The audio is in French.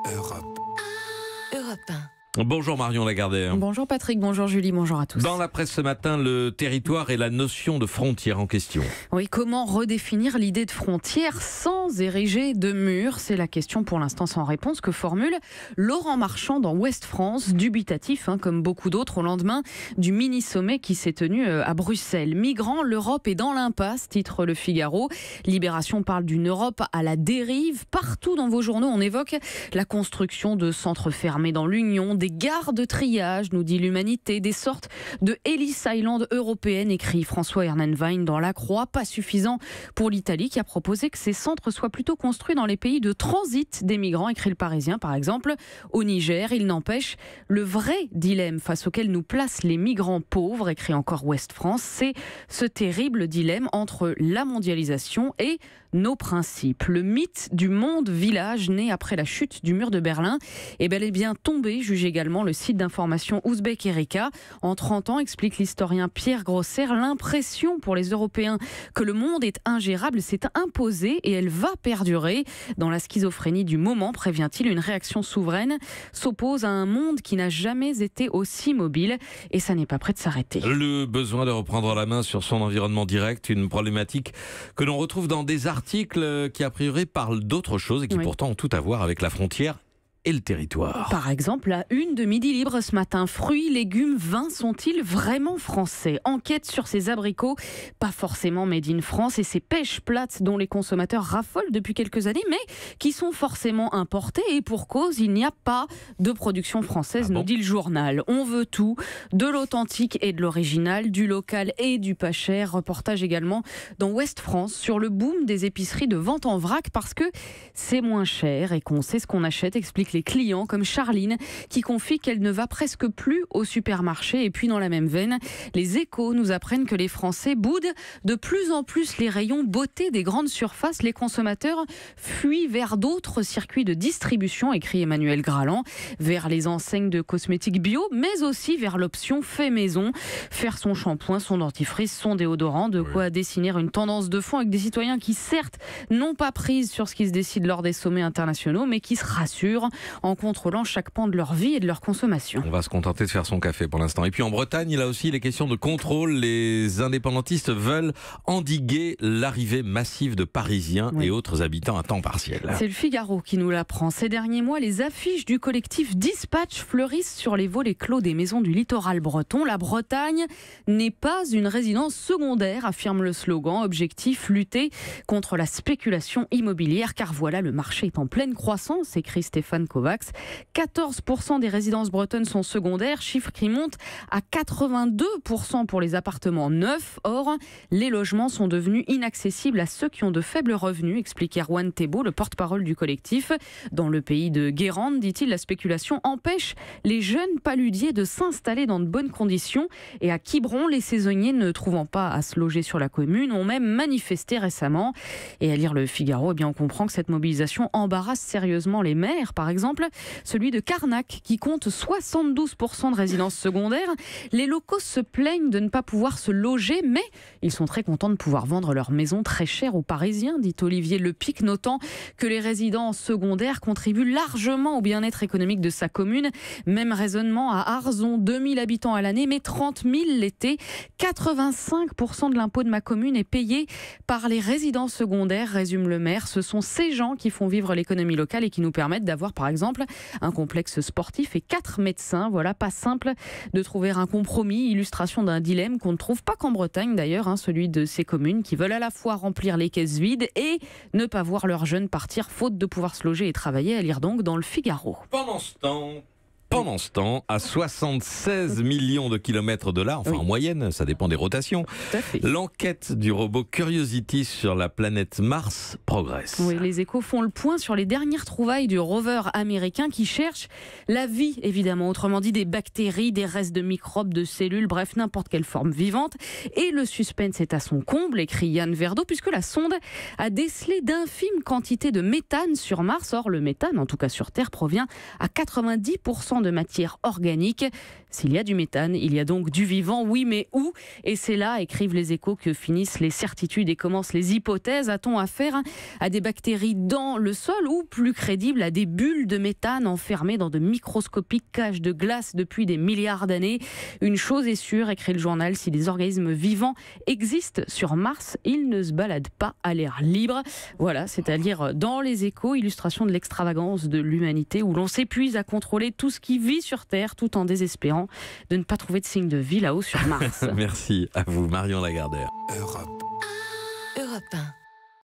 Europe. Europe 1. Bonjour Marion Lagardère. Bonjour Patrick, bonjour Julie, bonjour à tous. Dans la presse ce matin, le territoire et la notion de frontière en question. Oui, comment redéfinir l'idée de frontière sans ériger de mur? C'est la question pour l'instant sans réponse que formule Laurent Marchand dans Ouest France, dubitatif comme beaucoup d'autres au lendemain du mini-sommet qui s'est tenu à Bruxelles. Migrants, l'Europe est dans l'impasse, titre Le Figaro. Libération parle d'une Europe à la dérive. Partout dans vos journaux, on évoque la construction de centres fermés dans l'Union, des gares de triage, nous dit l'Humanité, des sortes de Ellis Island européennes, écrit François Hernenwein dans La Croix. Pas suffisant pour l'Italie qui a proposé que ces centres soient plutôt construits dans les pays de transit des migrants, écrit Le Parisien par exemple. Au Niger, il n'empêche, le vrai dilemme face auquel nous placent les migrants pauvres, écrit encore Ouest France, c'est ce terrible dilemme entre la mondialisation et nos principes. Le mythe du monde village né après la chute du mur de Berlin est bel et bien tombé, juge également le site d'information Ouzbek Erika. En 30 ans, explique l'historien Pierre Grosser, l'impression pour les Européens que le monde est ingérable s'est imposée et elle va perdurer. Dans la schizophrénie du moment, prévient-il, une réaction souveraine s'oppose à un monde qui n'a jamais été aussi mobile et ça n'est pas prêt de s'arrêter. Le besoin de reprendre la main sur son environnement direct, une problématique que l'on retrouve dans des articles qui a priori parlent d'autre chose et qui pourtant ont tout à voir avec la frontière et le territoire. Par exemple, la une de Midi Libre ce matin. Fruits, légumes, vins sont-ils vraiment français? Enquête sur ces abricots, pas forcément made in France, et ces pêches plates dont les consommateurs raffolent depuis quelques années, mais qui sont forcément importées. Et pour cause, il n'y a pas de production française, nous dit le journal. On veut tout, de l'authentique et de l'original, du local et du pas cher. Reportage également dans Ouest France sur le boom des épiceries de vente en vrac parce que c'est moins cher et qu'on sait ce qu'on achète, explique les clients comme Charline qui confie qu'elle ne va presque plus au supermarché. Et puis dans la même veine, les Échos nous apprennent que les Français boudent de plus en plus les rayons beauté des grandes surfaces. Les consommateurs fuient vers d'autres circuits de distribution, écrit Emmanuel Graland, vers les enseignes de cosmétiques bio, mais aussi vers l'option fait maison. Faire son shampoing, son dentifrice, son déodorant, de quoi dessiner une tendance de fond avec des citoyens qui certes n'ont pas prise sur ce qui se décide lors des sommets internationaux, mais qui se rassurent en contrôlant chaque pan de leur vie et de leur consommation. On va se contenter de faire son café pour l'instant. Et puis en Bretagne, il y a aussi les questions de contrôle. Les indépendantistes veulent endiguer l'arrivée massive de Parisiens et autres habitants à temps partiel. C'est le Figaro qui nous l'apprend. Ces derniers mois, les affiches du collectif Dispatch fleurissent sur les volets clos des maisons du littoral breton. La Bretagne n'est pas une résidence secondaire, affirme le slogan. Objectif, lutter contre la spéculation immobilière, car voilà, le marché est en pleine croissance, écrit Stéphane Kovacs. 14% des résidences bretonnes sont secondaires, chiffre qui monte à 82% pour les appartements neufs. Or, les logements sont devenus inaccessibles à ceux qui ont de faibles revenus, explique Erwan Thébault, le porte-parole du collectif. Dans le pays de Guérande, dit-il, la spéculation empêche les jeunes paludiers de s'installer dans de bonnes conditions. Et à Quiberon, les saisonniers ne trouvant pas à se loger sur la commune ont même manifesté récemment. Et à lire le Figaro, on comprend que cette mobilisation embarrasse sérieusement les maires. Par exemple, celui de Carnac qui compte 72% de résidences secondaires. Les locaux se plaignent de ne pas pouvoir se loger, mais ils sont très contents de pouvoir vendre leur maison très chère aux Parisiens, dit Olivier Lepic, notant que les résidences secondaires contribuent largement au bien-être économique de sa commune. Même raisonnement à Arzon, 2000 habitants à l'année, mais 30 000 l'été. 85% de l'impôt de ma commune est payé par les résidences secondaires, résume le maire. Ce sont ces gens qui font vivre l'économie locale et qui nous permettent d'avoir par exemple un complexe sportif et 4 médecins. Voilà, pas simple de trouver un compromis, illustration d'un dilemme qu'on ne trouve pas qu'en Bretagne d'ailleurs, celui de ces communes qui veulent à la fois remplir les caisses vides et ne pas voir leurs jeunes partir faute de pouvoir se loger et travailler, à lire donc dans le Figaro. Pendant ce temps, à 76 millions de kilomètres de là, en moyenne, ça dépend des rotations, l'enquête du robot Curiosity sur la planète Mars progresse. Oui, les Échos font le point sur les dernières trouvailles du rover américain qui cherche la vie, évidemment, autrement dit des bactéries, des restes de microbes, de cellules, bref, n'importe quelle forme vivante. Et le suspense est à son comble, écrit Yann Verdeau, puisque la sonde a décelé d'infimes quantités de méthane sur Mars. Or, le méthane, en tout cas sur Terre, provient à 90% de matière organique. S'il y a du méthane, il y a donc du vivant, oui, mais où ? Et c'est là, écrivent les Échos, que finissent les certitudes et commencent les hypothèses. A-t-on affaire à des bactéries dans le sol ou, plus crédible, à des bulles de méthane enfermées dans de microscopiques cages de glace depuis des milliards d'années ? Une chose est sûre, écrit le journal, si des organismes vivants existent sur Mars, ils ne se baladent pas à l'air libre. Voilà, c'est à lire dans les Échos, illustration de l'extravagance de l'humanité où l'on s'épuise à contrôler tout ce qui vit sur Terre tout en désespérant de ne pas trouver de signe de vie là-haut sur Mars. Merci à vous, Marion Lagardère. Europe 1.